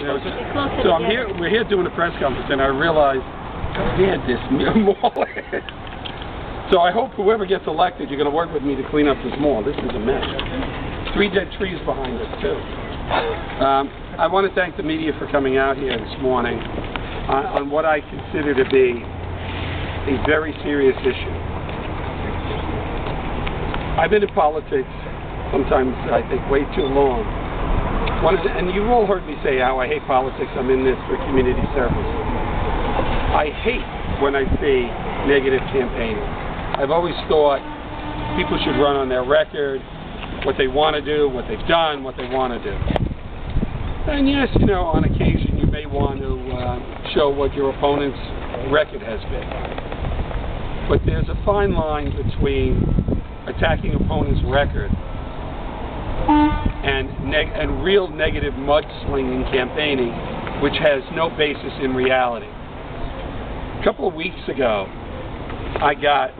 So I'm here. We're here doing a press conference, and I realized, man, this mall. So I hope whoever gets elected, you're going to work with me to clean up this mall. This is a mess. 3 dead trees behind us too. I want to thank the media for coming out here this morning on what I consider to be a very serious issue. I've been in politics sometimes, I think, way too long. And you've all heard me say how I hate politics. I'm in this for community service. I hate when I see negative campaigning. I've always thought people should run on their record, what they want to do, what they've done, what they want to do. And yes, you know, on occasion you may want to show what your opponent's record has been. But there's a fine line between attacking opponent's record and real negative mudslinging campaigning, which has no basis in reality. A couple of weeks ago, I got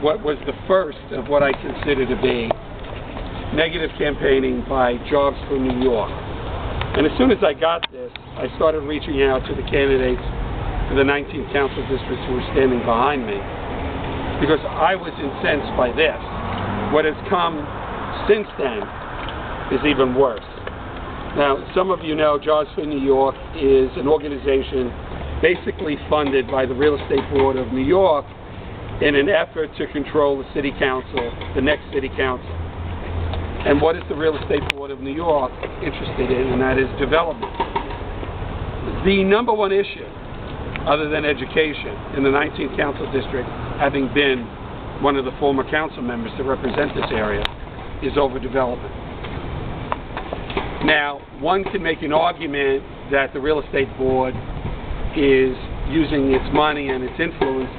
what was the first of what I consider to be negative campaigning by Jobs for New York. And as soon as I got this, I started reaching out to the candidates for the 19th council districts who were standing behind me, because I was incensed by this. What has come since then is even worse. Now, some of you know Jobs for New York is an organization basically funded by the Real Estate Board of New York in an effort to control the city council, the next city council. And what is the Real Estate Board of New York interested in? And that is development. The number one issue, other than education, in the 19th council district, having been one of the former council members to represent this area, is overdevelopment. Now, one can make an argument that the Real Estate Board is using its money and its influence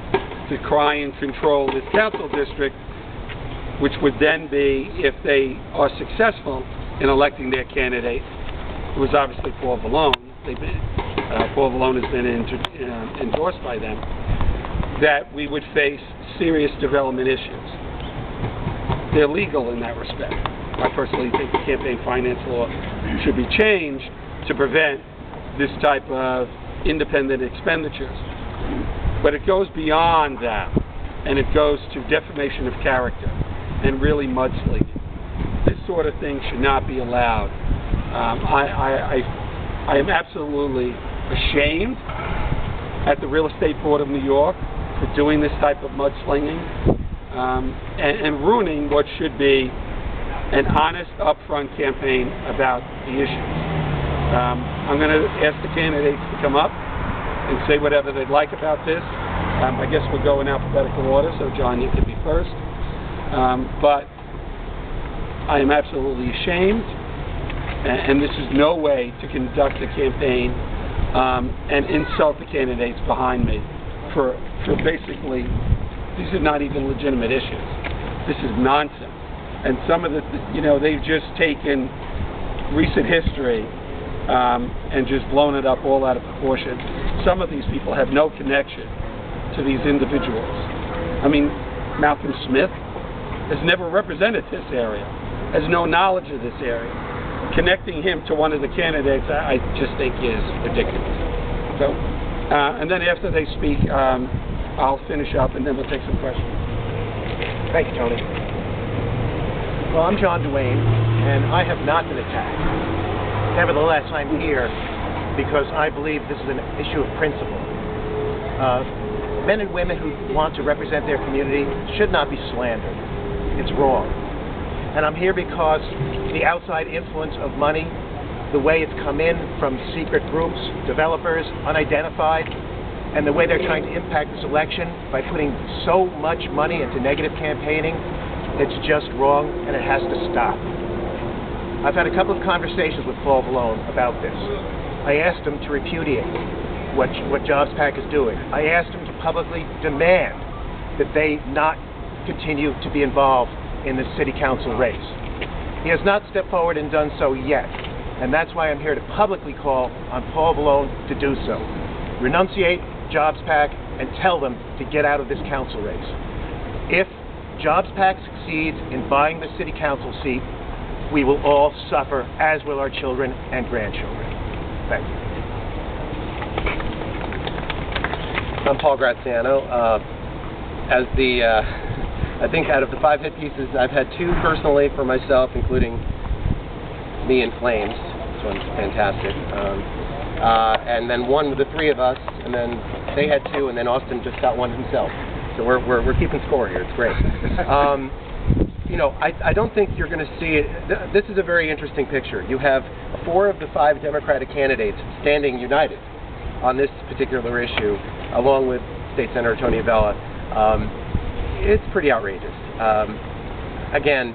to try and control this council district, which would then be, if they are successful in electing their candidate, who is obviously Paul Vallone. Paul Vallone has been endorsed by them, that we would face serious development issues. They're legal in that respect. I personally think the campaign finance law should be changed to prevent this type of independent expenditures. But it goes beyond that, and it goes to defamation of character and really mudslinging. This sort of thing should not be allowed. I am absolutely ashamed at the Real Estate Board of New York for doing this type of mudslinging and ruining what should be an honest, upfront campaign about the issues. I'm going to ask the candidates to come up and say whatever they'd like about this. I guess we'll go in alphabetical order, so John, you can be first. But I am absolutely ashamed, and this is no way to conduct a campaign and insult the candidates behind me for basically, these are not even legitimate issues. This is nonsense. And some of the, they've just taken recent history and just blown it up all out of proportion. Some of these people have no connection to these individuals. I mean, Malcolm Smith has never represented this area, has no knowledge of this area. Connecting him to one of the candidates, I just think is ridiculous. So, and then after they speak, I'll finish up and then we'll take some questions. Thank you, Tony. Well, I'm Duane, and I have not been attacked. Nevertheless, I'm here because I believe this is an issue of principle. Men and women who want to represent their community should not be slandered. It's wrong. And I'm here because the outside influence of money, the way it's come in from secret groups, developers, unidentified, and the way they're trying to impact this election by putting so much money into negative campaigning, it's just wrong, and it has to stop. I've had a couple of conversations with Paul Vallone about this. I asked him to repudiate what Jobs PAC is doing. I asked him to publicly demand that they not continue to be involved in the city council race. He has not stepped forward and done so yet, and that's why I'm here to publicly call on Paul Vallone to do so. Renunciate Jobs PAC and tell them to get out of this council race. If Jobs PAC succeeds in buying the city council seat, we will all suffer, as will our children and grandchildren. Thank you. I'm Paul Graziano. As the, I think out of the 5 hit pieces, I've had 2 personally for myself, including Me in Flames. This one's fantastic. And then 1 with the 3 of us, and then they had 2, and then Austin just got 1 himself. So we're keeping score here. It's great. You know, I don't think you're going to see it. This is a very interesting picture. You have 4 of the 5 Democratic candidates standing united on this particular issue, along with State Senator Tony Avella. It's pretty outrageous. Again,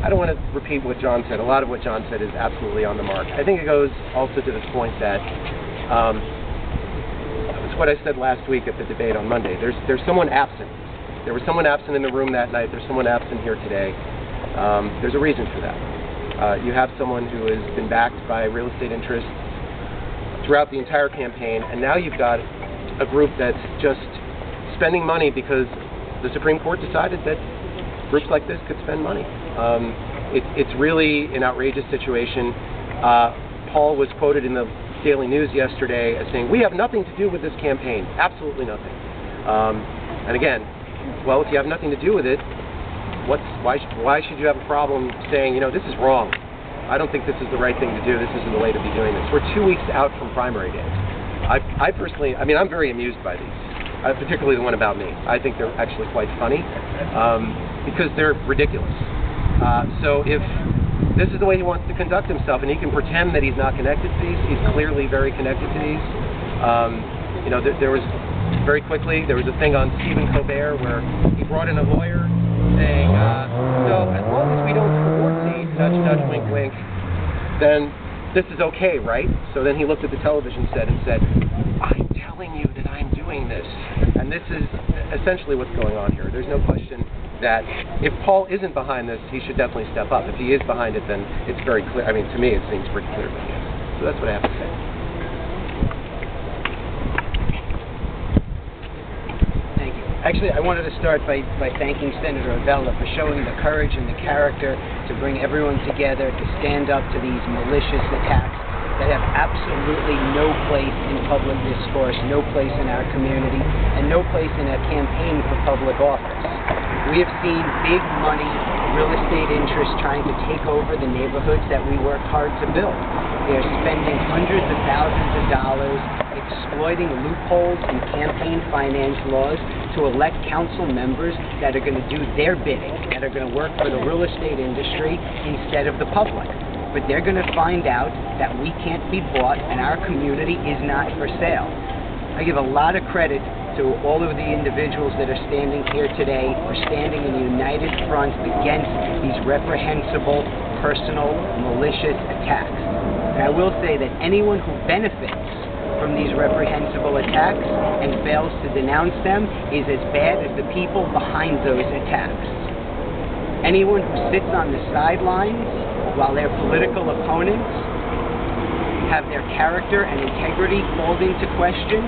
I don't want to repeat what John said. A lot of what John said is absolutely on the mark. I think it goes also to this point that it's what I said last week at the debate on Monday. There's someone absent. There was someone absent in the room that night. There's someone absent here today. There's a reason for that. You have someone who has been backed by real estate interests throughout the entire campaign, and now you've got a group that's just spending money because the Supreme Court decided that groups like this could spend money. It's really an outrageous situation. Paul was quoted in the Daily News yesterday as saying, "We have nothing to do with this campaign, absolutely nothing." And again, well, if you have nothing to do with it, why should you have a problem saying, you know, this is wrong? I don't think this is the right thing to do. This isn't the way to be doing this. We're 2 weeks out from primary days. I personally, I mean, I'm very amused by these, particularly the one about me. I think they're actually quite funny because they're ridiculous. So if this is the way he wants to conduct himself, and he can pretend that he's not connected to these, he's clearly very connected to these. You know, there was, very quickly, there was a thing on Stephen Colbert where he brought in a lawyer saying, so as long as we don't thwart these, nudge, nudge, wink, wink, then this is okay, right? So then he looked at the television set and said, I'm telling you that I'm doing this. And this is essentially what's going on here. There's no question that if Paul isn't behind this, he should definitely step up. If he is behind it, then it's very clear. I mean, to me, it seems pretty clear that he is. So that's what I have to say. Actually, I wanted to start by thanking Senator Avella for showing the courage and the character to bring everyone together to stand up to these malicious attacks that have absolutely no place in public discourse, no place in our community, and no place in a campaign for public office. We have seen big money real estate interests trying to take over the neighborhoods that we worked hard to build. They're spending hundreds of thousands of dollars exploiting loopholes in campaign finance laws to elect council members that are going to do their bidding, that are going to work for the real estate industry instead of the public. But they're going to find out that we can't be bought and our community is not for sale. I give a lot of credit to all of the individuals that are standing here today for standing in a united front against these reprehensible, personal, malicious attacks. And I will say that anyone who benefits from these reprehensible attacks and fails to denounce them is as bad as the people behind those attacks. Anyone who sits on the sidelines while their political opponents have their character and integrity called into question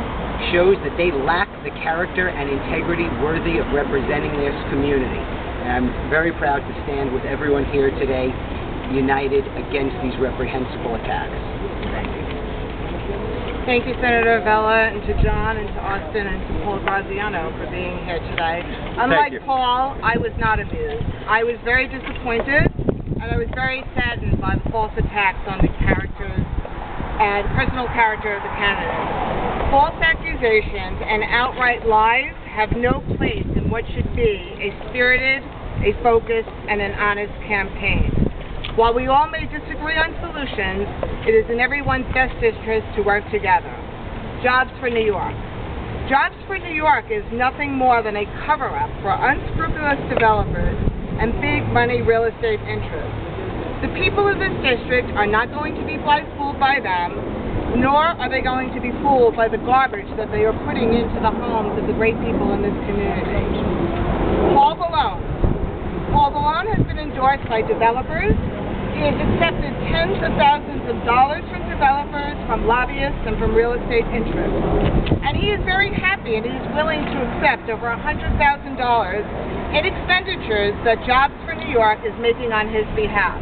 shows that they lack the character and integrity worthy of representing this community. And I'm very proud to stand with everyone here today, united against these reprehensible attacks. Thank you. Thank you, Senator Avella, and to John, and to Austin, and to Paul Graziano for being here today. Unlike Paul, I was not amused. I was very disappointed, and I was very saddened by the false attacks on the characters and personal character of the candidates. False accusations and outright lies have no place in what should be a spirited, a focused, and an honest campaign. While we all may disagree on solutions, it is in everyone's best interest to work together. Jobs for New York. Jobs for New York is nothing more than a cover-up for unscrupulous developers and big money real estate interests. The people of this district are not going to be fooled by them, nor are they going to be fooled by the garbage that they are putting into the homes of the great people in this community. Paul Vallone. Paul Vallone has been endorsed by developers. He has accepted tens of thousands of dollars from developers, from lobbyists, and from real estate interests. And he is very happy and he is willing to accept over $100,000 in expenditures that Jobs for New York is making on his behalf.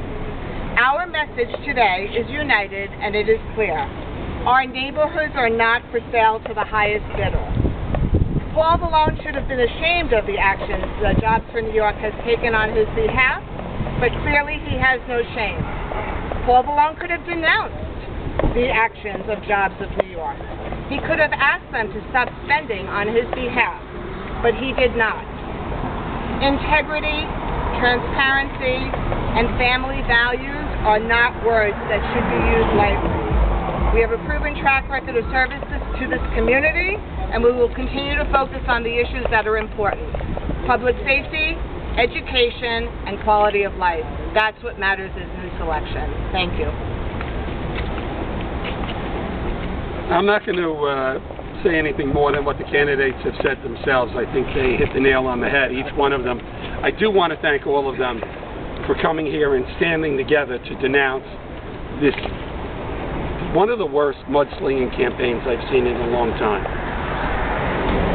Our message today is united, and it is clear. Our neighborhoods are not for sale to the highest bidder. Paul Vallone should have been ashamed of the actions that Jobs for New York has taken on his behalf, but clearly he has no shame. Paul Vallone could have denounced the actions of Jobs of New York. He could have asked them to stop spending on his behalf, but he did not. Integrity, transparency, and family values are not words that should be used lightly. We have a proven track record of service to this community, and we will continue to focus on the issues that are important. Public safety, education, and quality of life. That's what matters in this election. Thank you. I'm not going to say anything more than what the candidates have said themselves. I think they hit the nail on the head, each one of them. I do want to thank all of them for coming here and standing together to denounce this, one of the worst mudslinging campaigns I've seen in a long time.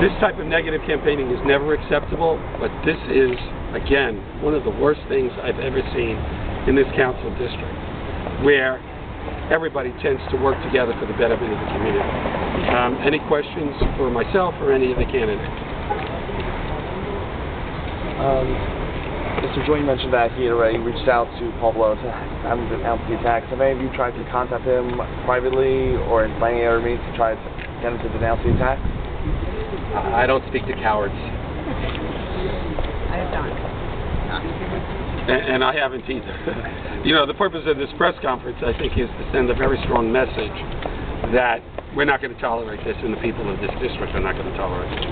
This type of negative campaigning is never acceptable, but this is, again, one of the worst things I've ever seen in this council district, where everybody tends to work together for the betterment of the community. Any questions for myself or any of the candidates? Mr. Duane mentioned that he had already reached out to Paul Vallone to have him denounce the attacks. Have any of you tried to contact him privately or in any other means to try to get him to denounce the attacks? I don't speak to cowards. I have done. And I haven't either. You know, the purpose of this press conference, I think, is to send a very strong message that we're not going to tolerate this, and the people of this district are not going to tolerate it.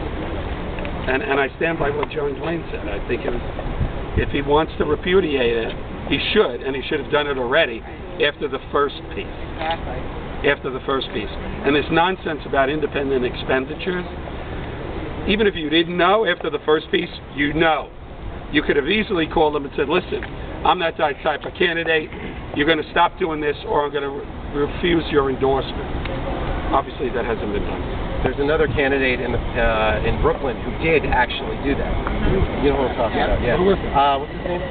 And I stand by what John Duane said. I think if he wants to repudiate it, he should, and he should have done it already after the first piece. Exactly. After the first piece. And this nonsense about independent expenditures, even if you didn't know after the first piece, you know. You could have easily called them and said, listen, I'm that type of candidate. You're going to stop doing this, or I'm going to refuse your endorsement. Obviously, that hasn't been done. There's another candidate in Brooklyn who did actually do that. You know what I'm talking about? Yeah. Who was it? What's his name?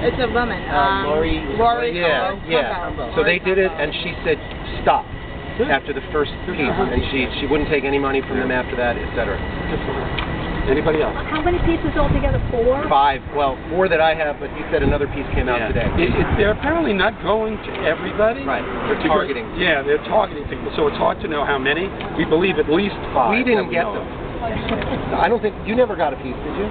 It's a woman. Lori. Yeah. So they did it, and she said, stop. After the first piece, and she wouldn't take any money from them after that, etc. Anybody else? How many pieces altogether? 4? 5. Well, 4 that I have, but he said another piece came out today. They're apparently not going to everybody. Right. They're targeting. Yeah, they're targeting people. So it's hard to know how many. We believe at least 5. We didn't get them. I don't think you never got a piece, did you?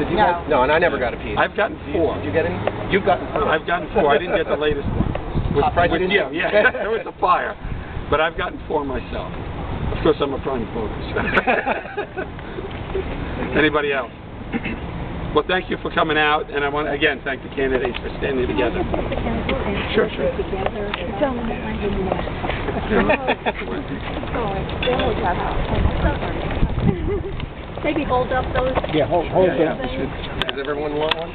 Did you? No. No, and I never got a piece. I've gotten 4. Did you get any? You've gotten 4. I've gotten 4. I didn't get the latest one. Yeah. It was a fire. But I've gotten 4 myself. Of course, I'm a prime voter. Anybody else? Well, thank you for coming out, and I want to again thank the candidates for standing together. Sure. Maybe hold up those. Yeah, hold them. Does everyone want one?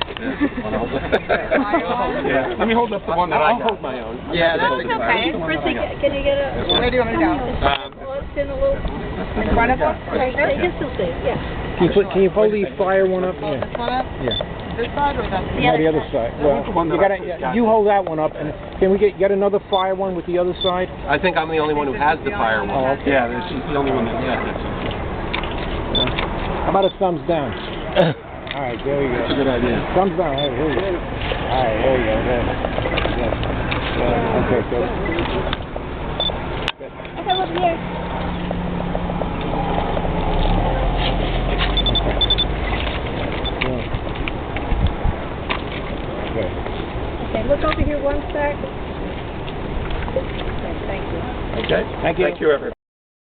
Yeah. Let me hold up the one that I got. I'll hold my own. Yeah, that's okay. Chrissy, can you get a... Where do you want me to go? In a little... In front of us? Right, you can still see it, yeah. Can you hold the fire one up? This one up? Yeah. This side or that? No, the other side. Well, you hold that one up, and can we get another fire one with the other side? I think I'm the only one who has the fire one. Oh, okay. Yeah, she's the only one that said it. How about a thumbs down? All right, there we go. That's a good idea. Thumbs down. Hey, here we go. All right, there we go. Good. Okay, good. Okay, look here. Okay, look over here one sec. Okay, thank you. Okay. Thank you. Thank you, everybody.